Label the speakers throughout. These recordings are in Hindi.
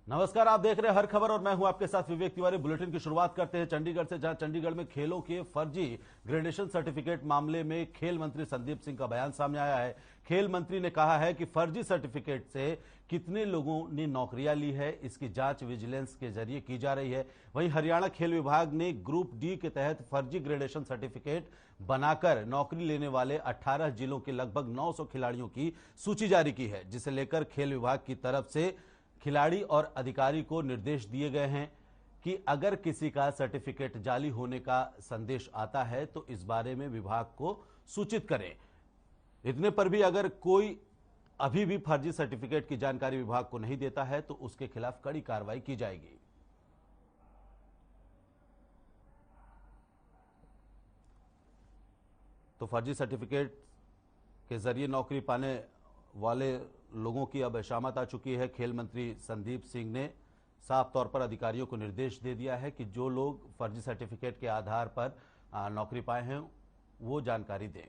Speaker 1: नमस्कार, आप देख रहे हैं हर खबर और मैं हूं आपके साथ विवेक तिवारी। बुलेटिन की शुरुआत करते हैं चंडीगढ़ से, जहां चंडीगढ़ में खेलों के फर्जी ग्रेडेशन सर्टिफिकेट मामले में खेल मंत्री संदीप सिंह का बयान सामने आया है। खेल मंत्री ने कहा है कि फर्जी सर्टिफिकेट से कितने लोगों ने नौकरियां ली है, इसकी जांच विजिलेंस के जरिए की जा रही है। वहीं हरियाणा खेल विभाग ने ग्रुप डी के तहत फर्जी ग्रेडेशन सर्टिफिकेट बनाकर नौकरी लेने वाले 18 जिलों के लगभग 900 खिलाड़ियों की सूची जारी की है, जिसे लेकर खेल विभाग की तरफ से खिलाड़ी और अधिकारी को निर्देश दिए गए हैं कि अगर किसी का सर्टिफिकेट जाली होने का संदेश आता है तो इस बारे में विभाग को सूचित करें। इतने पर भी अगर कोई अभी भी फर्जी सर्टिफिकेट की जानकारी विभाग को नहीं देता है तो उसके खिलाफ कड़ी कार्रवाई की जाएगी। तो फर्जी सर्टिफिकेट के जरिए नौकरी पाने वाले लोगों की अब शामत आ चुकी है। खेल मंत्री संदीप सिंह ने साफ तौर पर अधिकारियों को निर्देश दे दिया है कि जो लोग फर्जी सर्टिफिकेट के आधार पर नौकरी पाए हैं वो जानकारी दें।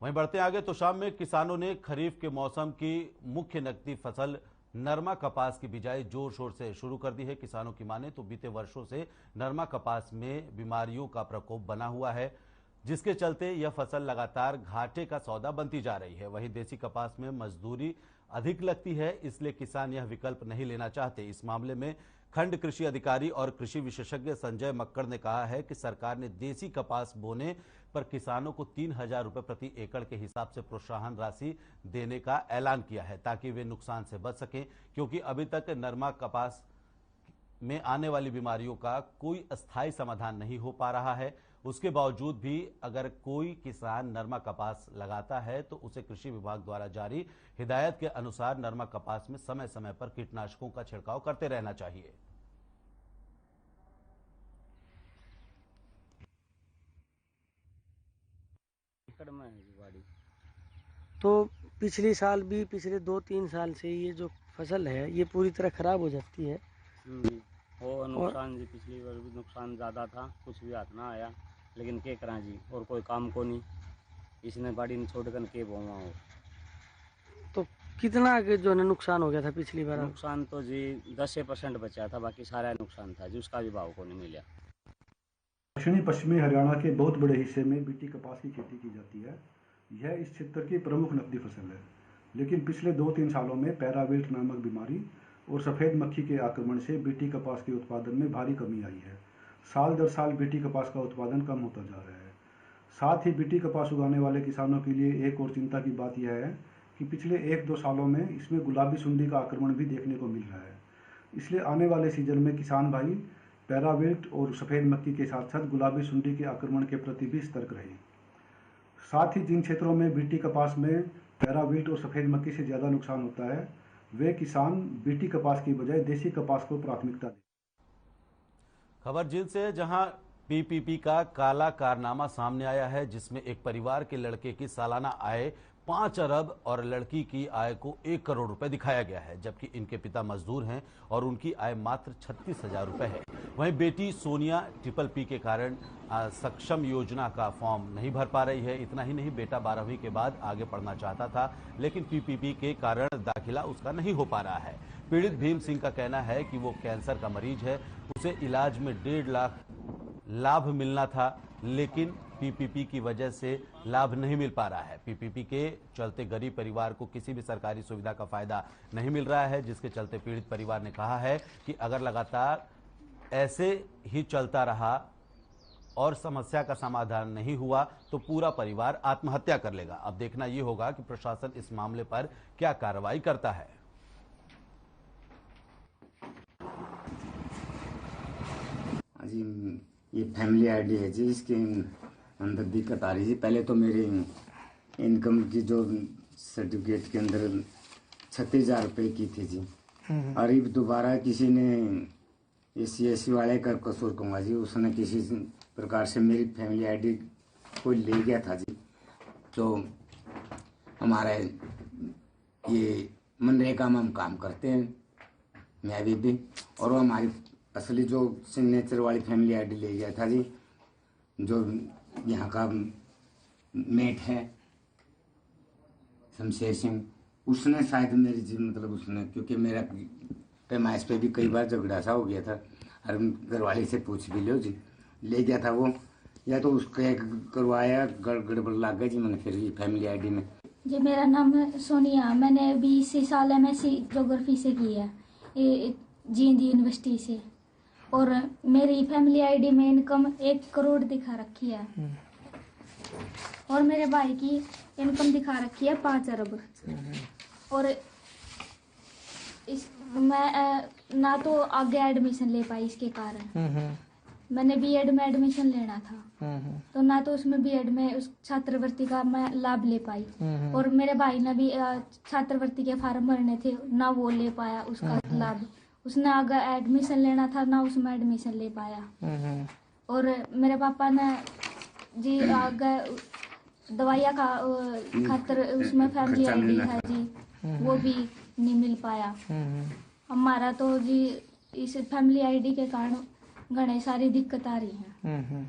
Speaker 1: वहीं बढ़ते आगे तो शाम में किसानों ने खरीफ के मौसम की मुख्य नकदी फसल नरमा कपास की बिजाई जोर शोर से शुरू कर दी है। किसानों की माने तो बीते वर्षों से नरमा कपास में बीमारियों का प्रकोप बना हुआ है, जिसके चलते यह फसल लगातार घाटे का सौदा बनती जा रही है। वहीं देसी कपास में मजदूरी अधिक लगती है, इसलिए किसान यह विकल्प नहीं लेना चाहते। इस मामले में खंड कृषि अधिकारी और कृषि विशेषज्ञ संजय मक्कड़ ने कहा है कि सरकार ने देसी कपास बोने पर किसानों को 3,000 रुपए प्रति एकड़ के हिसाब से प्रोत्साहन राशि देने का ऐलान किया है, ताकि वे नुकसान से बच सकें, क्योंकि अभी तक नरमा कपास में आने वाली बीमारियों का कोई अस्थायी समाधान नहीं हो पा रहा है। उसके बावजूद भी अगर कोई किसान नरमा कपास लगाता है तो उसे कृषि विभाग द्वारा जारी हिदायत के अनुसार नरमा कपास में समय समय पर कीटनाशकों का छिड़काव करते रहना चाहिए।
Speaker 2: तो पिछले साल भी, पिछले 2-3 साल से ये जो फसल है ये पूरी तरह खराब हो जाती है।
Speaker 3: वो नुकसान जी, पिछली बार भी नुकसान ज़्यादा था, कुछ भी हाथ ना आया, लेकिन क्या करा जी, और कोई काम को नहीं, इसने बाड़ी ने छोड़कर के बोवा हो।
Speaker 2: तो कितना के जो है नुकसान हो गया था पिछली बार?
Speaker 3: नुकसान तो जी 10% बचा था, बाकी सारा नुकसान था जी, उसका भी भाव को नहीं मिला।
Speaker 4: दक्षिणी पश्चिमी हरियाणा के बहुत बड़े हिस्से में बीटी कपास की खेती की जाती है। यह इस क्षेत्र की प्रमुख नकदी फसल है, लेकिन पिछले 2-3 सालों में पैराविल्ट नामक बीमारी और सफ़ेद मक्खी के आक्रमण से बीटी कपास के उत्पादन में भारी कमी आई है। साल दर साल बीटी कपास का उत्पादन कम होता जा रहा है। साथ ही बीटी कपास उगाने वाले किसानों के लिए एक और चिंता की बात यह है कि पिछले 1-2 सालों में इसमें गुलाबी सुंडी का आक्रमण भी देखने को मिल रहा है। इसलिए आने वाले सीजन में किसान भाई पैराविल्ट और सफ़ेद मक्खी के साथ साथ गुलाबी सुंडी के आक्रमण के प्रति भी सतर्क रहे। साथ ही जिन क्षेत्रों में बीटी कपास में पैराविल्ट और सफ़ेद मक्खी से ज़्यादा नुकसान होता है, वे किसान बीटी कपास की बजाय देसी कपास को प्राथमिकता दें।
Speaker 1: खबर जींद से, जहां पीपीपी का काला कारनामा सामने आया है, जिसमें एक परिवार के लड़के की सालाना आय 5 अरब और लड़की की आय को 1 करोड़ रुपए दिखाया गया है, जबकि इनके पिता मजदूर हैं और उनकी आय मात्र 36,000 रुपए है। वहीं बेटी सोनिया PPP के कारण सक्षम योजना का फॉर्म नहीं भर पा रही है। इतना ही नहीं, बेटा 12वीं के बाद आगे पढ़ना चाहता था, लेकिन PPP के कारण दाखिला उसका नहीं हो पा रहा है। पीड़ित भीम सिंह का कहना है कि वो कैंसर का मरीज है, उसे इलाज में 1.5 लाख लाभ मिलना था, लेकिन PPP की वजह से लाभ नहीं मिल पा रहा है। PPP के चलते गरीब परिवार को किसी भी सरकारी सुविधा का फायदा नहीं मिल रहा है, जिसके चलते पीड़ित परिवार ने कहा है कि अगर लगातार ऐसे ही चलता रहा और समस्या का समाधान नहीं हुआ तो पूरा परिवार आत्महत्या कर लेगा। अब देखना यह होगा कि प्रशासन इस मामले पर क्या कार्रवाई करता है।
Speaker 5: जी, ये फैमिली आईडी है जी, इसके अंदर दिक्कत आ रही थी। पहले तो मेरी इनकम की जो सर्टिफिकेट के अंदर 36,000 रुपये की थी जी, और अब दोबारा किसी ने SC वाले का कसूर कहूँगा जी, उसने किसी प्रकार से मेरी फैमिली आईडी को ले गया था जी। तो हमारा ये मनरेगा में हम काम करते हैं, मैं भी, और वो हमारी असली जो सिग्नेचर वाली फैमिली आईडी ले गया था जी, जो यहाँ का मेट है शमशेर सिंह, उसने शायद मेरी जी, मतलब उसने, क्योंकि मेरा पैमाइश पे भी कई बार झगड़ा सा हो गया था। और घरवाले से पूछ भी लो जी, ले गया था वो, या तो उसका करवाया गड़बड़ लग गया जी मैंने फिर ये फैमिली आईडी में।
Speaker 6: जी मेरा नाम है सोनिया, मैंने 20 साल MSc ज्योग्राफी से की है जींद यूनिवर्सिटी से, और मेरी फैमिली आईडी में इनकम 1 करोड़ दिखा रखी है, और मेरे भाई की इनकम दिखा रखी है 5 अरब। और मैं ना तो आगे एडमिशन ले पाई इसके कारण। मैंने बीएड में एडमिशन लेना था, तो ना तो उसमें बीएड में उस छात्रवृत्ति का मैं लाभ ले पाई, और मेरे भाई ने भी छात्रवृत्ति के फार्म भरने थे, ना वो ले पाया उसका लाभ। उसने आगे एडमिशन लेना था, ना उसमें एडमिशन ले पाया। और मेरे पापा ने जी आगे दवाइयाँ का खातर उसमें फैमिली आईडी है जी, वो भी नहीं मिल पाया हमारा। तो जी इस फैमिली आईडी के कारण घने सारी दिक्कत आ रही है।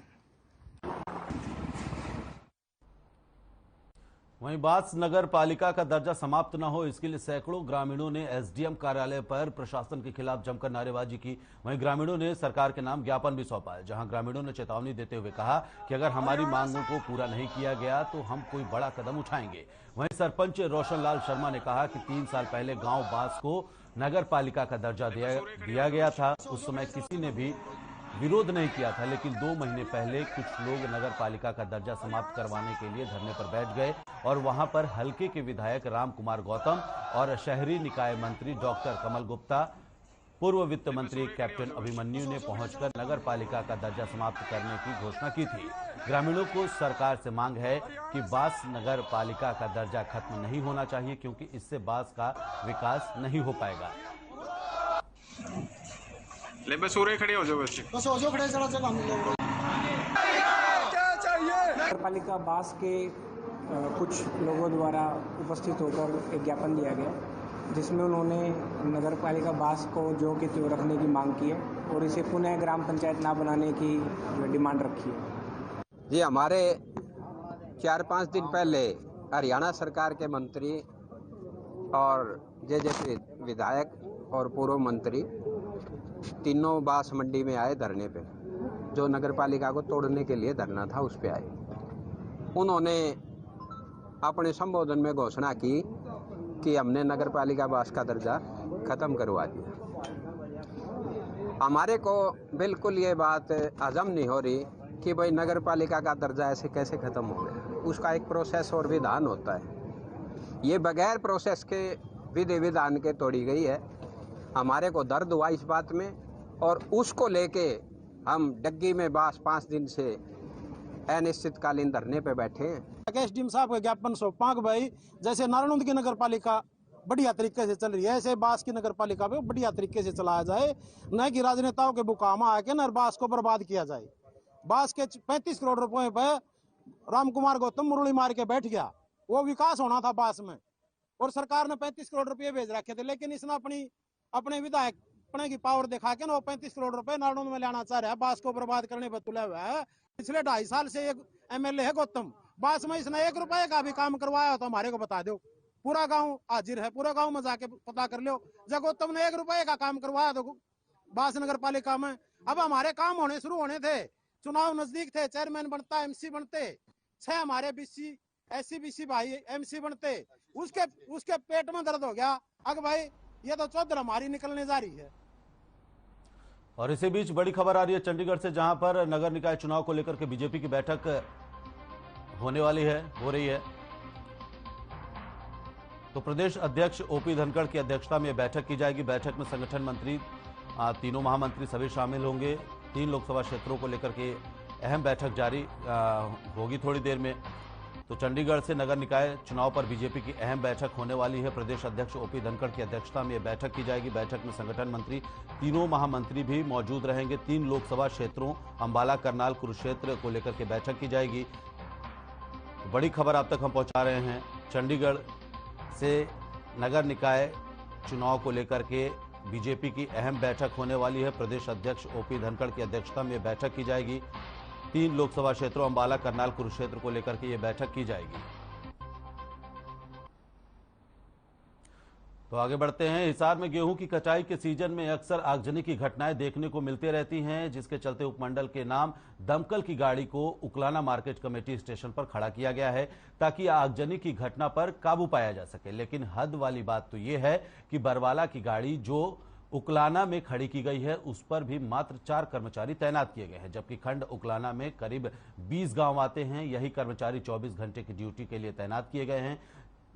Speaker 1: वहीं बास नगर पालिका का दर्जा समाप्त न हो, इसके लिए सैकड़ों ग्रामीणों ने एसडीएम कार्यालय पर प्रशासन के खिलाफ जमकर नारेबाजी की। वहीं ग्रामीणों ने सरकार के नाम ज्ञापन भी सौंपा है, जहां ग्रामीणों ने चेतावनी देते हुए कहा कि अगर हमारी मांगों को पूरा नहीं किया गया तो हम कोई बड़ा कदम उठाएंगे। वहीं सरपंच रोशनलाल शर्मा ने कहा कि 3 साल पहले गांव बास को नगर पालिका का दर्जा दिया गया था। उस समय किसी ने भी विरोध नहीं किया था, लेकिन 2 महीने पहले कुछ लोग नगर पालिका का दर्जा समाप्त करवाने के लिए धरने पर बैठ गए, और वहां पर हलके के विधायक राम कुमार गौतम और शहरी निकाय मंत्री डॉक्टर कमल गुप्ता, पूर्व वित्त मंत्री कैप्टन अभिमन्यु ने पहुंचकर नगर पालिका का दर्जा समाप्त करने की घोषणा की थी। ग्रामीणों को सरकार से मांग है कि बास नगर पालिका का दर्जा खत्म नहीं होना चाहिए, क्योंकि इससे बास का विकास नहीं हो पाएगा।
Speaker 7: ले बस हो खड़े हो जाओ, बस हो जाओ खड़े, चला चला हम लोग क्या चाहिए।
Speaker 8: नगर पालिका बास के कुछ लोगों द्वारा उपस्थित होकर एक ज्ञापन दिया गया, जिसमें उन्होंने नगर पालिका बास को जो के त्यों रखने की मांग की है, और इसे पुनः ग्राम पंचायत ना बनाने की डिमांड रखी है।
Speaker 9: जी हमारे 4-5 दिन पहले हरियाणा सरकार के मंत्री और जैसे विधायक और पूर्व मंत्री तीनों बास मंडी में आए धरने पे, जो नगर पालिका को तोड़ने के लिए धरना था उस पे आए। उन्होंने अपने संबोधन में घोषणा की कि हमने नगर पालिका बास का दर्जा खत्म करवा दिया। हमारे को बिल्कुल ये बात हजम नहीं हो रही कि भाई नगर पालिका का दर्जा ऐसे कैसे खत्म हो गया। उसका एक प्रोसेस और विधान होता है, ये बगैर प्रोसेस के विधि विधान के तोड़ी गई है। हमारे को दर्द हुआ इस बात में, और उसको लेके हम डग्गी में बास 5 दिन से अनिश्चितकालीन धरने पे बैठे हैं।
Speaker 10: एसडीएम साहब का ज्ञापन सौंपा कि भाई जैसे नारायण की नगर पालिका बढ़िया तरीके से चल रही है, ऐसे बास की नगर पालिका भी बढ़िया तरीके से चलाया जाए, न कि राजनेताओं के बुकामा आके न बास को बर्बाद किया जाए। बास के 35 करोड़ रुपए पे राम कुमार गौतम मुरली मार के बैठ गया, वो विकास होना था बास में, और सरकार ने 35 करोड़ रुपए भेज रखे थे, लेकिन इसने अपने विधायक अपने की पावर दिखा के ना वो 35 करोड़ रुपए नारायण में लाना चाह रहा है, बास को बर्बाद करने पर तुला हुआ है। पिछले 2.5 साल से एक एमएलए है गौतम, बास में इसने 1 रुपए का भी काम करवाया तो हमारे को बता दो, पूरा गांव हाजिर है, पूरा गांव में जाके पता कर लो। जब गौतम ने 1 रुपए का काम करवाया तो बास नगर पालिका में, अब हमारे काम होने शुरू होने थे, चुनाव नजदीक थे, चेयरमैन बनता, एमसी बनते, 6 हमारे बीसी एससी बीसी भाई एमसी बनते, उसके पेट में दर्द हो गया। अगर भाई ये तो चौधर हमारी निकलने जा रही है।
Speaker 1: और इसी बीच बड़ी खबर आ रही है चंडीगढ़ से, जहां पर नगर निकाय चुनाव को लेकर के बीजेपी की बैठक होने वाली है, हो रही है। तो प्रदेश अध्यक्ष ओपी धनखड़ की अध्यक्षता में बैठक की जाएगी। बैठक में संगठन मंत्री, तीनों महामंत्री सभी शामिल होंगे। 3 लोकसभा क्षेत्रों को लेकर के अहम बैठक जारी होगी थोड़ी देर में। तो चंडीगढ़ से नगर निकाय चुनाव पर बीजेपी की अहम बैठक होने वाली है। प्रदेश अध्यक्ष ओपी धनखड़ की अध्यक्षता में यह बैठक की जाएगी। बैठक में संगठन मंत्री, तीनों महामंत्री भी मौजूद रहेंगे। 3 लोकसभा क्षेत्रों अंबाला, करनाल, कुरुक्षेत्र को लेकर के बैठक की जाएगी। बड़ी खबर आप तक हम पहुंचा रहे हैं। चंडीगढ़ से नगर निकाय चुनाव को लेकर के बीजेपी की अहम बैठक होने वाली है। प्रदेश अध्यक्ष ओपी धनखड़ की अध्यक्षता में बैठक की जाएगी। 3 लोकसभा क्षेत्रों अंबाला, करनाल, कुरुक्षेत्र को लेकर के ये बैठक की जाएगी। तो आगे बढ़ते हैं। हिसार में गेहूं की कटाई के सीजन में अक्सर आगजनी की घटनाएं देखने को मिलती रहती हैं, जिसके चलते उपमंडल के नाम दमकल की गाड़ी को उकलाना मार्केट कमेटी स्टेशन पर खड़ा किया गया है ताकि आगजनी की घटना पर काबू पाया जा सके। लेकिन हद वाली बात तो यह है कि बरवाला की गाड़ी जो उकलाना में खड़ी की गई है उस पर भी मात्र 4 कर्मचारी तैनात किए गए हैं, जबकि खंड उकलाना में करीब 20 गांव आते हैं। यही कर्मचारी 24 घंटे की ड्यूटी के लिए तैनात किए गए हैं,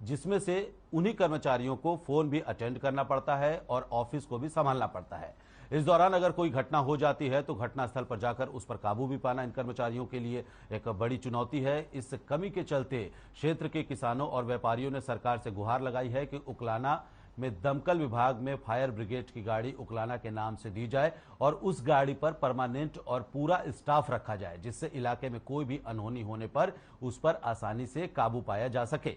Speaker 1: जिसमें से उन्हीं कर्मचारियों को फोन भी अटेंड करना पड़ता है और ऑफिस को भी संभालना पड़ता है। इस दौरान अगर कोई घटना हो जाती है तो घटनास्थल पर जाकर उस पर काबू भी पाना इन कर्मचारियों के लिए एक बड़ी चुनौती है। इस कमी के चलते क्षेत्र के किसानों और व्यापारियों ने सरकार से गुहार लगाई है कि उकलाना में दमकल विभाग में फायर ब्रिगेड की गाड़ी उकलाना के नाम से दी जाए और उस गाड़ी पर परमानेंट और पूरा स्टाफ रखा जाए, जिससे इलाके में कोई भी अनहोनी होने पर उस पर आसानी से काबू पाया जा सके।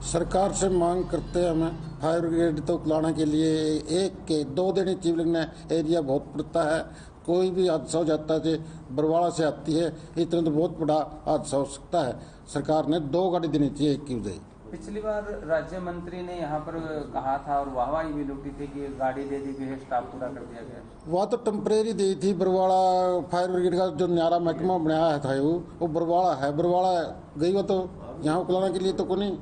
Speaker 11: सरकार से मांग करते हैं हमें फायर ब्रिगेड तो उकलाने के लिए 1 के 2 दिन चिवलिंग एरिया बहुत पड़ता है। कोई भी हादसा हो जाता है, बरवाड़ा से आती है, इतना तो बहुत बड़ा हादसा हो सकता है। सरकार ने 2 गाड़ी देनी चाहिए, 1 की बजाय।
Speaker 12: पिछली बार राज्य मंत्री ने यहाँ पर कहा था और वाहवाही भी लूटी थी कि गाड़ी दे दी गई है, स्टाफ पूरा कर दिया गया।
Speaker 11: वह तो टेम्परेरी दी थी। बरवाड़ा फायर ब्रिगेड का जो न्यारा महकमा बनाया था वो बरवाड़ा है। बरवाड़ा गई वो तो यहाँ उकलाने के लिए तो को नहीं।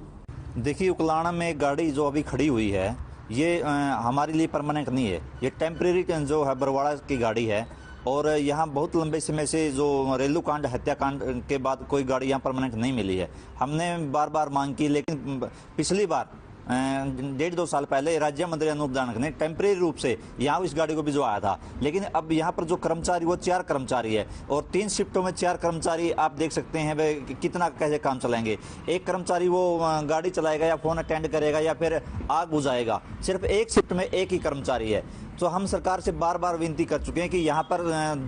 Speaker 13: देखिए, उकलाना में गाड़ी जो अभी खड़ी हुई है ये हमारे लिए परमानेंट नहीं है, ये टेम्परेरी जो है बरवाड़ा की गाड़ी है। और यहाँ बहुत लंबे समय से जो रेलू कांड हत्याकांड के बाद कोई गाड़ी यहाँ परमानेंट नहीं मिली है। हमने बार बार मांग की, लेकिन पिछली बार 1.5-2 साल पहले राज्य मंत्री अनूप दानक ने टेम्परेरी रूप से यहाँ इस गाड़ी को भिजवाया था। लेकिन अब यहाँ पर जो कर्मचारी वो 4 कर्मचारी है और 3 शिफ्टों में 4 कर्मचारी आप देख सकते हैं वे कितना कैसे काम चलाएंगे। एक कर्मचारी वो गाड़ी चलाएगा या फोन अटेंड करेगा या फिर आग बुझाएगा। सिर्फ एक शिफ्ट में 1 ही कर्मचारी है। तो हम सरकार से बार बार विनती कर चुके हैं कि यहाँ पर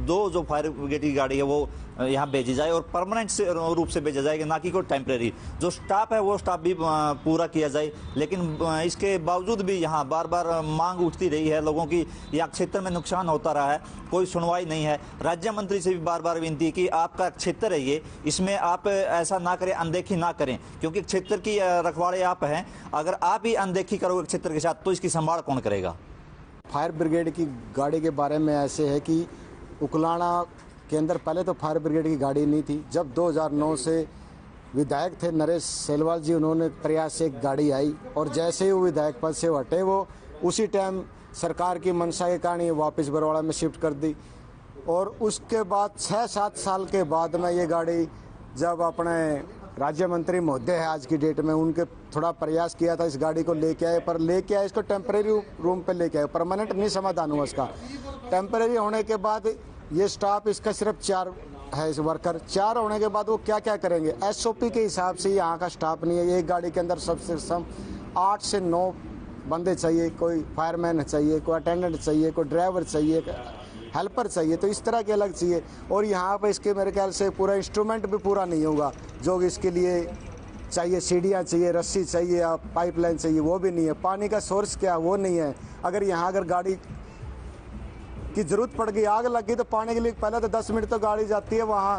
Speaker 13: 2 जो फायर ब्रिगेड की गाड़ी है वो यहाँ भेजी जाए और परमानेंट रूप से भेजा जाएगा, ना कि कोई टेम्परेरी। जो स्टाफ है वो स्टाफ भी पूरा किया जाए। लेकिन इसके बावजूद भी यहाँ बार बार मांग उठती रही है लोगों की, यहाँ क्षेत्र में नुकसान होता रहा है, कोई सुनवाई नहीं है। राज्य मंत्री से भी बार बार विनती कि आपका क्षेत्र है ये, इसमें आप ऐसा ना करें, अनदेखी ना करें, क्योंकि क्षेत्र की रखवाले आप हैं। अगर आप ही अनदेखी करोगे क्षेत्र के साथ तो इसकी संभाल कौन करेगा।
Speaker 14: फायर ब्रिगेड की गाड़ी के बारे में ऐसे है कि उकलाना के अंदर पहले तो फायर ब्रिगेड की गाड़ी नहीं थी। जब 2009 से विधायक थे नरेश सेलवाल जी, उन्होंने प्रयास से एक गाड़ी आई और जैसे ही वो विधायक पद से हटे वो उसी टाइम सरकार की मंशा के कारण वापस बरवाड़ा में शिफ्ट कर दी। और उसके बाद 6-7 साल के बाद में ये गाड़ी जब अपने राज्य मंत्री महोदय है आज की डेट में, उनके थोड़ा प्रयास किया था इस गाड़ी को लेके आए, पर लेके आए इसको टेम्परेरी रूम पे लेके आए, परमानेंट नहीं समाधान हुआ इसका। टेम्परेरी होने के बाद ये स्टाफ इसका सिर्फ 4 है, इस वर्कर 4 होने के बाद वो क्या क्या करेंगे। SOP के हिसाब से यहाँ का स्टाफ नहीं है। एक गाड़ी के अंदर सबसे कम 8 से 9 बंदे चाहिए, कोई फायरमैन चाहिए, कोई अटेंडेंट चाहिए, कोई ड्राइवर चाहिए, हेल्पर चाहिए, तो इस तरह के अलग चाहिए। और यहाँ पे इसके मेरे ख्याल से पूरा इंस्ट्रूमेंट भी पूरा नहीं होगा जो इसके लिए चाहिए। सीढ़ियाँ चाहिए, रस्सी चाहिए, पाइपलाइन चाहिए, वो भी नहीं है। पानी का सोर्स क्या वो नहीं है। अगर यहाँ अगर गाड़ी की जरूरत पड़ गई, आग लग गई, तो पानी के लिए पहले तो 10 मिनट तो गाड़ी जाती है वहाँ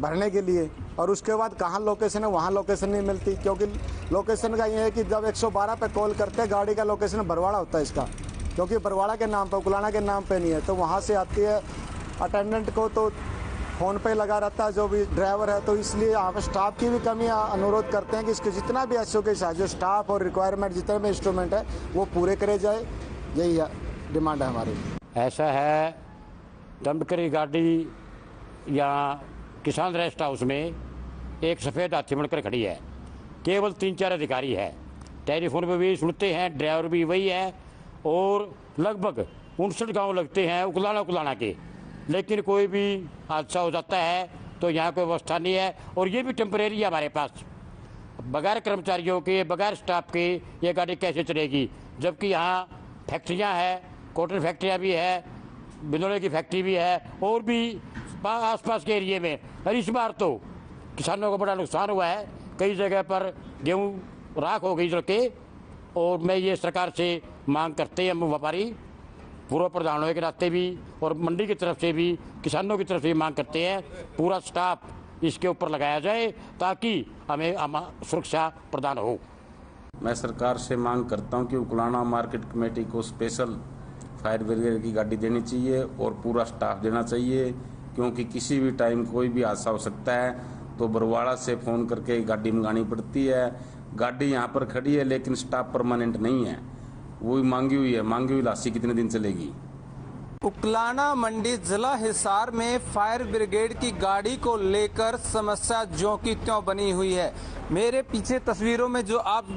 Speaker 14: भरने के लिए, और उसके बाद कहाँ लोकेशन है वहाँ लोकेशन नहीं मिलती। क्योंकि लोकेशन का ये है कि जब 112 पे कॉल करते हैं गाड़ी का लोकेशन बरवाड़ा होता है इसका, क्योंकि बरवाड़ा के नाम पे, उकलाना के नाम पे नहीं है। तो वहाँ से आती है अटेंडेंट को तो फ़ोन पे लगा रहता है जो भी ड्राइवर है। तो इसलिए यहाँ पे स्टाफ की भी कमी अनुरोध करते हैं कि इसके जितना भी SOP के जो स्टाफ और रिक्वायरमेंट जितने भी इंस्ट्रूमेंट है वो पूरे करे जाए, यही डिमांड है हमारी।
Speaker 15: ऐसा है, दमकल की गाड़ी या किसान रेस्ट हाउस में एक सफ़ेद हाथी बनकर खड़ी है। केवल 3-4 अधिकारी है, टेलीफोन पे भी सुनते हैं, ड्राइवर भी वही है, और लगभग 59 गांव लगते हैं उकलाना के। लेकिन कोई भी हादसा हो जाता है तो यहाँ कोई व्यवस्था नहीं है। और ये भी टेम्परेरी है हमारे पास, बगैर कर्मचारियों के, बगैर स्टाफ के ये गाड़ी कैसे चलेगी। जबकि यहाँ फैक्ट्रियाँ हैं, कॉटन फैक्ट्रियाँ भी है, बिनोले की फैक्ट्री भी है, और भी आसपास के एरिए में। और इस बार तो किसानों को बड़ा नुकसान हुआ है, कई जगह पर गेहूँ राख हो गई जल के। और मैं ये सरकार से मांग करते हैं, हम व्यापारी पूर्व प्रधानों के नाते भी और मंडी की तरफ से भी, किसानों की तरफ से भी मांग करते हैं, पूरा स्टाफ इसके ऊपर लगाया जाए ताकि हमें सुरक्षा प्रदान हो।
Speaker 16: मैं सरकार से मांग करता हूं कि उकलाना मार्केट कमेटी को स्पेशल फायर ब्रिगेड की गाड़ी देनी चाहिए और पूरा स्टाफ देना चाहिए, क्योंकि किसी भी टाइम कोई भी हादसा हो सकता है। तो बरवाड़ा से फ़ोन करके गाड़ी मंगानी पड़ती है। गाड़ी यहाँ पर खड़ी है लेकिन स्टाफ परमानेंट नहीं है, वो मांगी हुई लाशी कितने दिन चलेगी।
Speaker 12: उकलाना मंडी जिला हिसार में फायर ब्रिगेड की गाड़ी को लेकर समस्या ज्यों की त्यों बनी हुई है। मेरे पीछे तस्वीरों में जो आप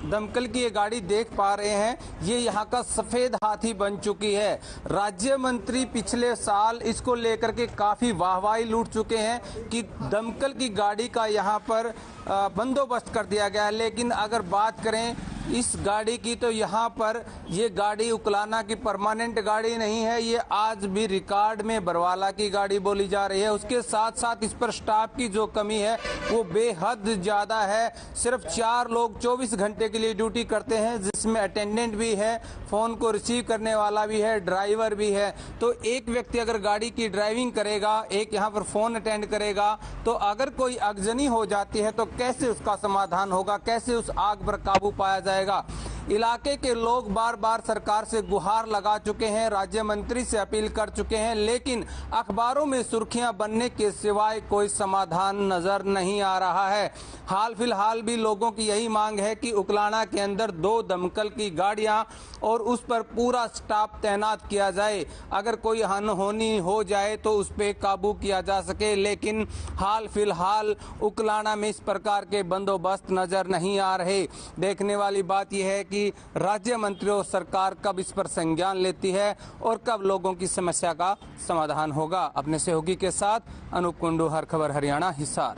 Speaker 12: दमकल की ये गाड़ी देख पा रहे हैं, ये यहाँ का सफेद हाथी बन चुकी है। राज्य मंत्री पिछले साल इसको लेकर के काफी वाहवाही लूट चुके हैं कि दमकल की गाड़ी का यहाँ पर बंदोबस्त कर दिया गया है। लेकिन अगर बात करें इस गाड़ी की, तो यहाँ पर ये गाड़ी उकलाना की परमानेंट गाड़ी नहीं है, ये आज भी रिकॉर्ड में बरवाला की गाड़ी बोली जा रही है। उसके साथ साथ इस पर स्टाफ की जो कमी है वो बेहद ज्यादा है। सिर्फ 4 लोग 24 घंटे के लिए ड्यूटी करते हैं, जिसमें अटेंडेंट भी है, फोन को रिसीव करने वाला भी है, ड्राइवर भी है। तो एक व्यक्ति अगर गाड़ी की ड्राइविंग करेगा, एक यहाँ पर फोन अटेंड करेगा, तो अगर कोई आगजनी हो जाती है तो कैसे उसका समाधान होगा, कैसे उस आग पर काबू पाया जाएगा। इलाके के लोग बार बार सरकार से गुहार लगा चुके हैं, राज्य मंत्री से अपील कर चुके हैं, लेकिन अखबारों में सुर्खियां बनने के सिवाय कोई समाधान नजर नहीं आ रहा है। हाल फिलहाल भी लोगों की यही मांग है कि उकलाना के अंदर 2 दमकल की गाड़ियां और उस पर पूरा स्टाफ तैनात किया जाए। अगर कोई अनहोनी हो जाए तो उस पर काबू किया जा सके, लेकिन हाल फिलहाल उकलाना में इस प्रकार के बंदोबस्त नजर नहीं आ रहे। देखने वाली बात यह है कि राज्य मंत्री और सरकार कब इस पर संज्ञान लेती है और कब लोगों की समस्या का समाधान होगा। अपने सहयोगी के साथ अनूप कुंडू, हर खबर हरियाणा, हिसार।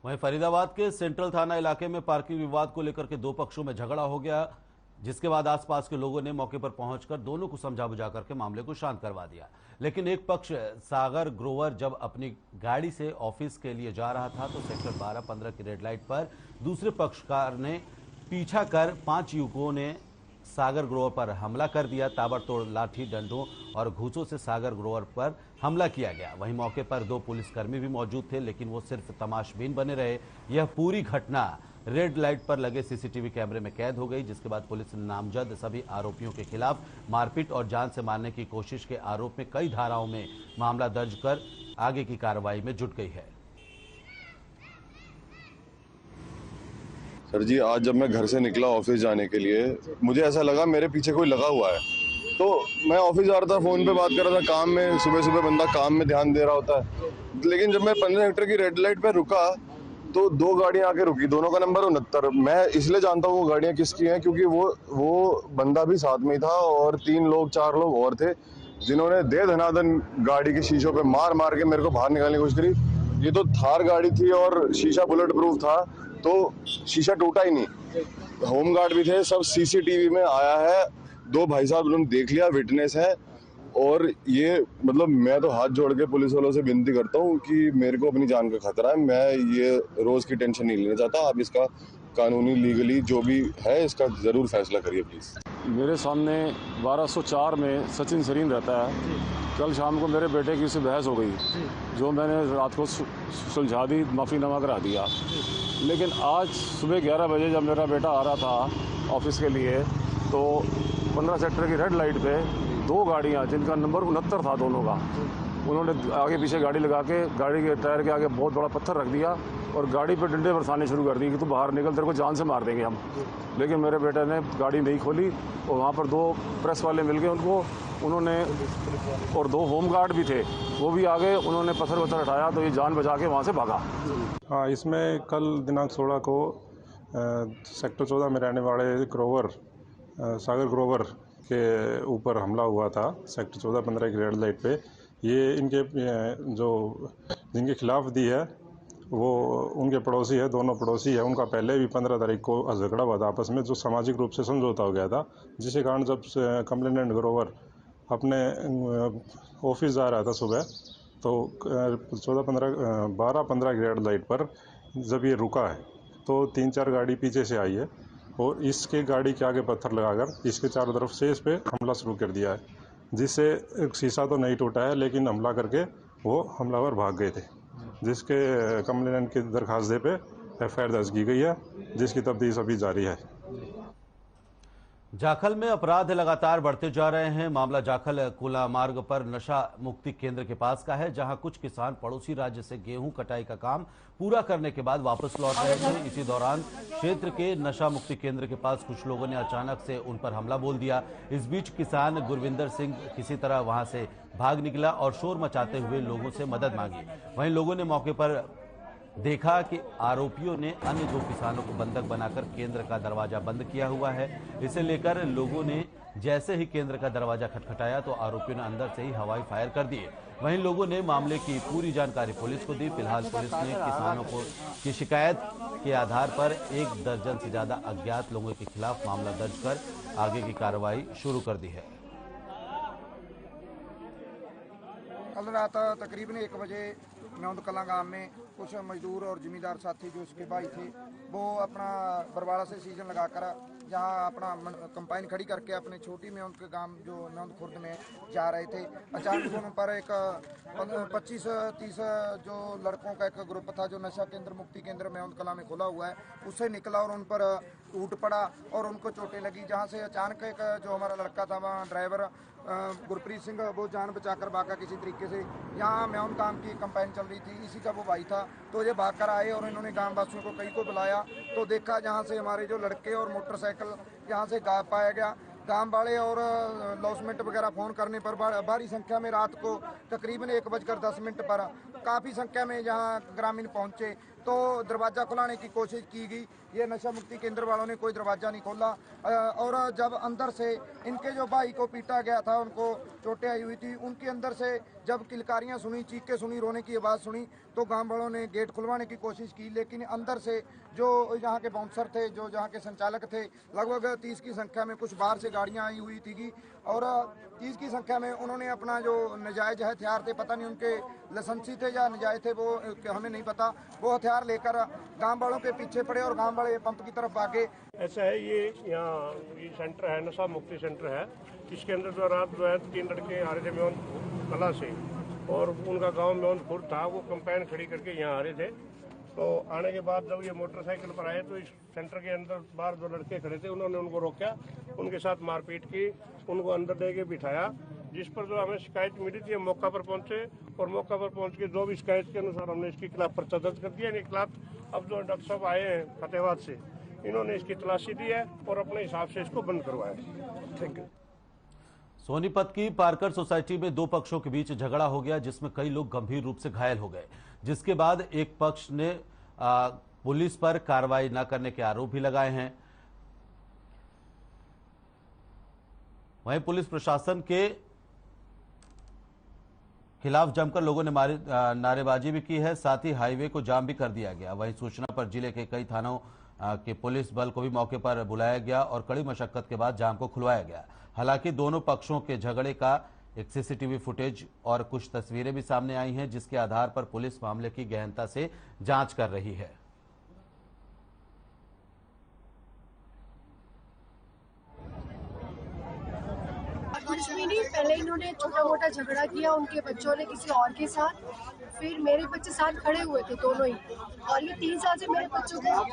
Speaker 1: वहीं फरीदाबाद के सेंट्रल थाना इलाके में पार्किंग विवाद को लेकर के 2 पक्षों में झगड़ा हो गया, जिसके बाद आसपास के लोगों ने मौके पर पहुंचकर दोनों को समझा बुझा करके मामले को शांत करवा दिया। लेकिन एक पक्ष सागर ग्रोवर जब अपनी गाड़ी से ऑफिस के लिए जा रहा था तो सेक्टर 12-15 की रेड लाइट पर दूसरे पक्षकार ने पीछा कर 5 युवकों ने सागर ग्रोवर पर हमला कर दिया। ताबड़तोड़ लाठी, डंडों और घूंसों से सागर ग्रोवर पर हमला किया गया। वहीं मौके पर 2 पुलिसकर्मी भी मौजूद थे, लेकिन वो सिर्फ तमाशबीन बने रहे। यह पूरी घटना रेड लाइट पर लगे सीसीटीवी कैमरे में कैद हो गई, जिसके बाद पुलिस ने नामजद सभी आरोपियों के खिलाफ मारपीट और जान से मारने की कोशिश के आरोप में कई धाराओं में मामला दर्ज कर आगे की कार्रवाई में जुट गई है।
Speaker 17: सर जी, आज जब मैं घर से निकला ऑफिस जाने के लिए, मुझे ऐसा लगा मेरे पीछे कोई लगा हुआ है। तो मैं ऑफिस जा रहा था, फोन पे बात कर रहा था, काम में सुबह सुबह बंदा काम में ध्यान दे रहा होता है। लेकिन जब मैं 15 सेक्टर की रेड लाइट पे रुका तो 2 गाड़ियां आके रुकी, दोनों का नंबर 69। मैं इसलिए जानता हूँ वो गाड़ियां किसकी हैं क्योंकि वो बंदा भी साथ में ही था और 3-4 लोग और थे, जिन्होंने दे धनाधन गाड़ी के शीशों पे मार मार के मेरे को बाहर निकालने की कोशिश करी। ये तो थार गाड़ी थी और शीशा बुलेट प्रूफ था, तो शीशा टूटा ही नहीं। होमगार्ड भी थे, सब सीसीटीवी में आया है। 2 भाई साहब उन्होंने देख लिया, विटनेस है। और ये मतलब मैं तो हाथ जोड़ के पुलिस वालों से विनती करता हूँ कि मेरे को अपनी जान का खतरा है, मैं ये रोज की टेंशन नहीं लेना चाहता। आप इसका कानूनी लीगली जो भी है इसका जरूर फैसला करिए प्लीज।
Speaker 18: मेरे सामने 1204 में सचिन सरीन रहता है। कल शाम को मेरे बेटे की उससे बहस हो गई, जो मैंने रात को सुलझा दी, माफ़ीनामा करा दिया। लेकिन आज सुबह 11 बजे जब मेरा बेटा आ रहा था ऑफिस के लिए, तो 15 सेक्टर की रेड लाइट पे 2 गाड़ियां जिनका नंबर 69 था दोनों का, उन्होंने आगे पीछे गाड़ी लगा के गाड़ी के टायर के आगे बहुत बड़ा पत्थर रख दिया और गाड़ी पे डंडे बरसाने शुरू कर दिए कि तू बाहर निकल, तेरे को जान से मार देंगे हम। लेकिन मेरे बेटे ने गाड़ी नहीं खोली और वहाँ पर 2 प्रेस वाले मिल गए उन्होंने और 2 होमगार्ड भी थे, वो भी आ गए, उन्होंने पत्थर वत्थर हटाया तो ये जान बचा के वहाँ से भागा।
Speaker 19: हाँ, इसमें कल दिनांक 16 को सेक्टर 14 में रहने वाले ग्रोवर, सागर ग्रोवर के ऊपर हमला हुआ था सेक्टर 14-15 की रेड लाइट पे। ये इनके जो जिनके खिलाफ दी है वो उनके पड़ोसी है, दोनों पड़ोसी है। उनका पहले भी 15 तारीख को झगड़ा हुआ था आपस में, जो सामाजिक रूप से समझौता हो गया था, जिसके कारण जब कंप्लेनेंट ग्रोवर अपने ऑफिस जा रहा था सुबह, तो 12-15 की रेड लाइट पर जब ये रुका है तो 3-4 गाड़ी पीछे से आई है और इसके गाड़ी के आगे पत्थर लगाकर इसके चारों तरफ से इस पे हमला शुरू कर दिया है, जिससे शीशा तो नहीं टूटा है लेकिन हमला करके वो हमलावर भाग गए थे। जिसके कंप्लेनेंट की दरखास्त दे पे FIR दर्ज की गई है, जिसकी तफ्तीश अभी जारी है।
Speaker 1: जाखल में अपराध लगातार बढ़ते जा रहे हैं। मामला जाखल कुला मार्ग पर नशा मुक्ति केंद्र के पास का है, जहां कुछ किसान पड़ोसी राज्य से गेहूं कटाई का काम पूरा करने के बाद वापस लौट रहे थे। इसी दौरान क्षेत्र के नशा मुक्ति केंद्र के पास कुछ लोगों ने अचानक से उन पर हमला बोल दिया। इस बीच किसान गुरविंदर सिंह किसी तरह वहां से भाग निकला और शोर मचाते हुए लोगों से मदद मांगी। वहीं लोगों ने मौके पर देखा कि आरोपियों ने अन्य 2 किसानों को बंधक बनाकर केंद्र का दरवाजा बंद किया हुआ है। इसे लेकर लोगों ने जैसे ही केंद्र का दरवाजा खटखटाया तो आरोपियों ने अंदर से ही हवाई फायर कर दिए। वहीं लोगों ने मामले की पूरी जानकारी पुलिस को दी। फिलहाल पुलिस ने किसानों की शिकायत के आधार पर 1 दर्जन से ज्यादा अज्ञात लोगों के खिलाफ मामला दर्ज कर आगे की कार्रवाई शुरू कर दी है।
Speaker 20: कल रात तकरीबन 1 बजे म्योंद कलां गांव में कुछ मजदूर और जिम्मेदार साथी जो उसके भाई थे, वो अपना बरवाड़ा से सीजन लगाकर जहां अपना कंपाइन खड़ी करके अपने छोटी म्योंद के गांव जो म्योंद खुर्द में जा रहे थे। अचानक उन पर एक 25-30 जो लड़कों का एक ग्रुप था जो नशा केंद्र मुक्ति केंद्र म्योंद कलां में खुला हुआ है, उससे निकला और उन पर टूट पड़ा और उनको चोटें लगी। जहां से अचानक एक जो हमारा लड़का था वहाँ ड्राइवर गुरप्रीत सिंह, वो जान बचाकर भागा किसी तरीके से। यहाँ म्योंद गांव की कंपाइन चल रही थी, इसी का वो भाई था, तो ये भागकर आए और इन्होंने गांव वासियों को कई को बुलाया तो देखा जहाँ से हमारे जो लड़के और मोटरसाइकिल यहाँ से गायब पाया गया। गांव वाले और लॉसमेंट वगैरह फ़ोन करने पर भारी संख्या में रात को तकरीबन 1:10 पर काफ़ी संख्या में यहाँ ग्रामीण पहुँचे तो दरवाज़ा खुलाने की कोशिश की गई। ये नशा मुक्ति केंद्र वालों ने कोई दरवाज़ा नहीं खोला और जब अंदर से इनके जो भाई को पीटा गया था, उनको चोटें आई हुई थी, उनके अंदर से जब किलकारियाँ सुनी, चीखें सुनी, रोने की आवाज़ सुनी तो गांव वालों ने गेट खुलवाने की कोशिश की, लेकिन अंदर से जो यहाँ के बाउंसर थे, जो यहाँ के संचालक थे, लगभग 30 की संख्या में, कुछ बाहर से गाड़ियाँ आई हुई थी और 30 की संख्या में उन्होंने अपना जो नजायज हथियार थे, पता नहीं उनके लाइसेंसी थे या नजायज थे, वो हमें नहीं पता, वो हथियार लेकर गांव वालों के पीछे पड़े और गांव वाले पंप की तरफ भागे।
Speaker 21: ऐसा है, ये यहाँ ये सेंटर है, नशा मुक्ति सेंटर है। इसके अंदर जो रात जो है 3 लड़के आ रहे थे म्योंद कला से और उनका गांव म्योंद खुर्द था, वो कंपाइन खड़ी करके यहाँ आ रहे थे। तो आने के बाद जब ये मोटरसाइकिल पर आए तो इस सेंटर के अंदर बाहर जो लड़के खड़े थे उन्होंने उनको रोका, उनके साथ मारपीट की, उनको अंदर दे के बिठाया, जिस पर जो हमें शिकायत मिली थी हम मौका पर पहुंचे और मौका पर पहुंच के जो भी शिकायत के अनुसार हमने इसके खिलाफ पर्चा दर्ज कर दिया। इनके खिलाफ अब जो डॉक्टर साहब आए हैं फतेहाबाद से, इन्होंने इसकी तलाशी दी है और अपने हिसाब से इसको बंद करवाया। Thank you.
Speaker 1: सोनीपत की पारकर सोसाइटी में 2 पक्षों के बीच झगड़ा हो गया, जिसमें कई लोग गंभीर रूप से घायल हो गए, जिसके बाद एक पक्ष ने पुलिस पर कार्रवाई न करने के आरोप भी लगाए हैं। वहीं पुलिस प्रशासन के खिलाफ जमकर लोगों ने नारेबाजी भी की है, साथ ही हाईवे को जाम भी कर दिया गया। वहीं सूचना पर जिले के कई थानों के पुलिस बल को भी मौके पर बुलाया गया और कड़ी मशक्कत के बाद जाम को खुलवाया गया। हालांकि दोनों पक्षों के झगड़े का एक सीसीटीवी फुटेज और कुछ तस्वीरें भी सामने आई हैं, जिसके आधार पर पुलिस मामले की गहनता से जांच कर रही है।
Speaker 22: कुछ भी नहीं, पहले इन्होंने छोटा मोटा झगड़ा किया उनके बच्चों ने किसी और के साथ, फिर मेरे बच्चे साथ खड़े हुए थे दोनों ही, और ये 3 साल से मेरे बच्चों को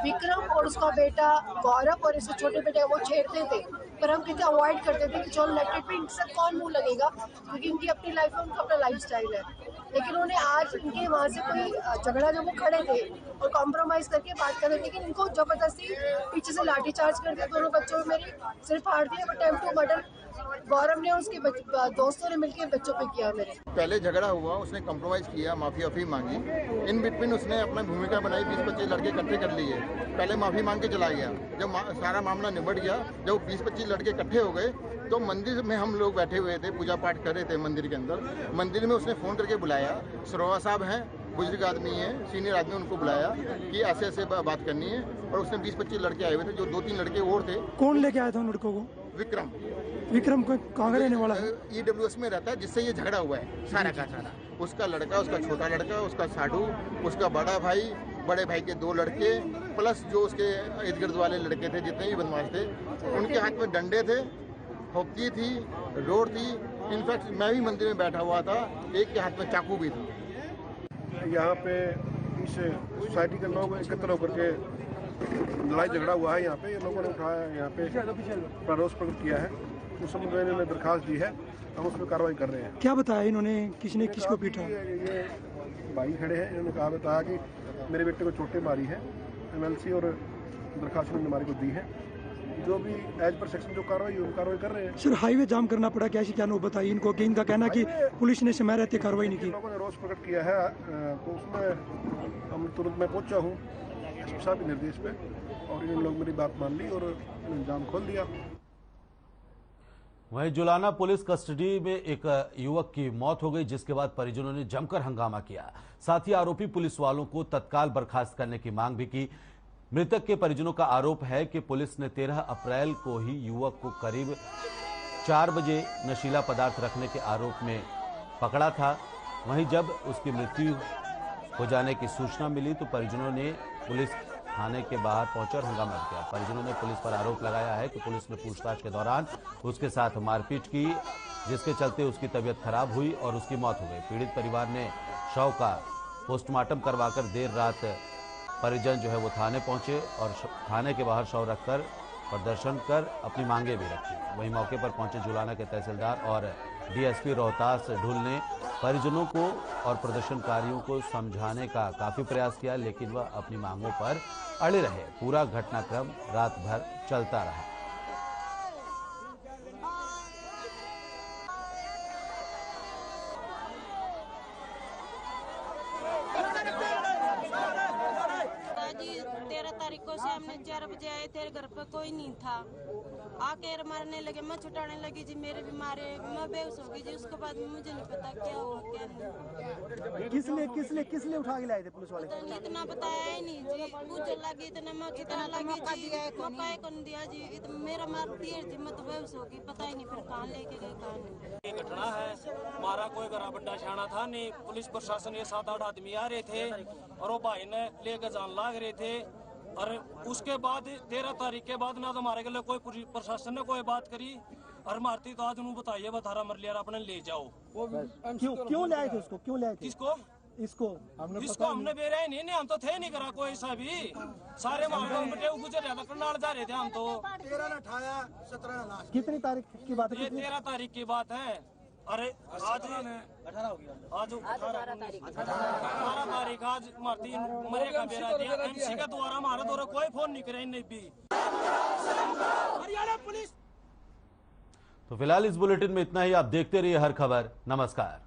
Speaker 22: विक्रम और उसका बेटा गौरव और इसके छोटे बेटे वो छेड़ते थे, पर हम कहते अवॉइड करते थे कि चलो लेफ्ट पे इनसे कौन मुंह लगेगा, क्योंकि इनकी अपनी लाइफ है, उनका अपना लाइफ स्टाइल है। लेकिन उन्होंने आज इनके वहाँ से कोई झगड़ा, जब वो खड़े थे और कॉम्प्रोमाइज करके बात कर रहे थे, लेकिन इनको जबरदस्ती पीछे से लाठीचार्ज कर दिया, दोनों बच्चों में मेरी सिर फाड़ दिया। अटेम्प्ट टू मर्डर गौरव ने उसके दोस्तों ने मिलकर बच्चों पे किया। मेरे
Speaker 23: पहले झगड़ा हुआ, उसने कॉम्प्रोमाइज किया, माफी वाफी मांगी, इन बिटवीन उसने अपना भूमिका बनाई, 20-25 लड़के इकट्ठे कर लिए, पहले माफी मांग के चला गया। जब सारा मामला निबट गया, जब 20-25 लड़के इकट्ठे हो गए तो मंदिर में हम लोग बैठे हुए थे, पूजा पाठ कर रहे थे मंदिर के अंदर। मंदिर में उसने फ़ोन करके बुलाया, सरोवा साहब हैं, बुजुर्ग आदमी है, सीनियर आदमी, उनको बुलाया कि ऐसे ऐसे बात करनी है, और उसने 20-25 लड़के आए हुए थे, जो 2-3 लड़के और थे।
Speaker 22: कौन लेके आया था उन लड़कों को?
Speaker 23: विक्रम
Speaker 22: को कहाँ रहने वाला है?
Speaker 23: EWS में रहता है, जिससे ये झगड़ा हुआ है सारा का सारा। उसका लड़का, उसका छोटा लड़का, उसका साधु, उसका बड़ा भाई, बड़े भाई के 2 लड़के, प्लस जो उसके इर्द गिर्द वाले लड़के थे, जितने भी बदमाश थे, उनके हाथ में डंडे थे, होपकी थी, रोड थी। इनफैक्ट मैं भी मंदिर में बैठा हुआ था, एक के हाथ में चाकू भी था।
Speaker 2: यहाँ पे इस सोसाइटी के लोग एकत्र होकर के लड़ाई झगड़ा हुआ है। यहाँ पे ये लोगों ने उठाया, यहाँ पे अपना रोष प्रकट किया है। उस संबंध में इन्होंने दरखास्त दी है, हम उस पर कार्रवाई कर रहे हैं।
Speaker 3: क्या बताया इन्होंने, किसने किसको पीटा?
Speaker 2: ये भाई खड़े हैं, इन्होंने बताया कि मेरे बेटे को चोटें मारी है, MLC और दरखास्त इन्होंने हमारे को दी है। जो भी एज पर सेक्शन जो कार्रवाई कर रहे हैं।
Speaker 3: सर हाईवे जाम करना पड़ा, कैसी क्या नौबत आई इनको, कि इनका कहना कि पुलिस ने समय रहते कार्रवाई नहीं की।
Speaker 2: लोगों ने रोष प्रकट किया है, तो उसमें हम तुरंत मैं पहुंचा हूँ SP साहब के निर्देश पे, और इन लोग मेरी बात मान ली और जाम खोल दिया।
Speaker 1: वहीं जुलाना पुलिस कस्टडी में एक युवक की मौत हो गई, जिसके बाद परिजनों ने जमकर हंगामा किया। साथ ही आरोपी पुलिस वालों को तत्काल बर्खास्त करने की मांग भी की। मृतक के परिजनों का आरोप है कि पुलिस ने 13 अप्रैल को ही युवक को करीब 4 बजे नशीला पदार्थ रखने के आरोप में पकड़ा था। वहीं जब उसकी मृत्यु हो जाने की सूचना मिली तो परिजनों ने पुलिस थाने के बाहर पहुंचकर हंगामा किया। परिजनों ने पुलिस पर आरोप लगाया है कि पुलिस ने पूछताछ के दौरान उसके साथ मारपीट की, जिसके चलते उसकी तबीयत खराब हुई और उसकी मौत हो गई। पीड़ित परिवार ने शव का पोस्टमार्टम करवाकर देर रात परिजन जो है वो थाने पहुंचे और थाने के बाहर शव रखकर प्रदर्शन कर अपनी मांगे भी रखी। वहीं मौके पर पहुंचे जुलाना के तहसीलदार और DSP रोहतास ढुल ने परिजनों को और प्रदर्शनकारियों को समझाने का काफी प्रयास किया, लेकिन वह अपनी मांगों पर अड़े रहे। पूरा घटनाक्रम रात भर चलता रहा।
Speaker 4: से हमने 4 बजे आए थे, घर पर कोई नहीं था। आके मारने लगे, मैं छुटाने लगी जी, मेरे भी मारे, मैं बेहोश हो गई जी। उसके बाद मुझे नहीं पता क्या हुआ क्या नहीं।
Speaker 3: किसने उठा के लाए थे पुलिस वाले?
Speaker 4: इतना बताया ही नहीं जी, पूछने लगी इतना मैं चितना लगी जी, मौका कौन दिया जी, मेरा मारती है जी, मैं तो बेहोश हो गई, पता ही नहीं फिर कहाँ लेके गए कहाँ नहीं।
Speaker 24: घटना है, हमारा कोई घर बड्डा छाना था नहीं, पुलिस प्रशासन ये 7-8 आदमी आ रहे थे और वो भाई ने लेकर जान लाग रहे थे। और उसके बाद 13 तारीख के बाद ना तो हमारे के लिए कोई प्रशासन ने कोई बात करी और मारती तो आज उन्होंने बताइए बधारा मर लिया अपने ले जाओ।
Speaker 3: क्यों ले आए थे उसको, क्यों ले आए थे?
Speaker 24: किसको? इसको हमने बेरा ही नहीं, हम तो थे नहीं करा कोई सा भी, सारे मामले गुजर रहा था, करनाल जा रहे थे हम तो।
Speaker 3: 13 ने उठाया, 17 ने लाश। कितनी तारीख की बात है?
Speaker 24: ये 13 तारीख की बात है। अरे आज 18 हो गया, आज 18 तारीख आज मारती मरे का बेरा दिया। MC का द्वारा हमारे द्वारा कोई फोन नहीं करे नहीं भी।
Speaker 1: तो फिलहाल इस बुलेटिन में इतना ही। आप देखते रहिए हर खबर। नमस्कार।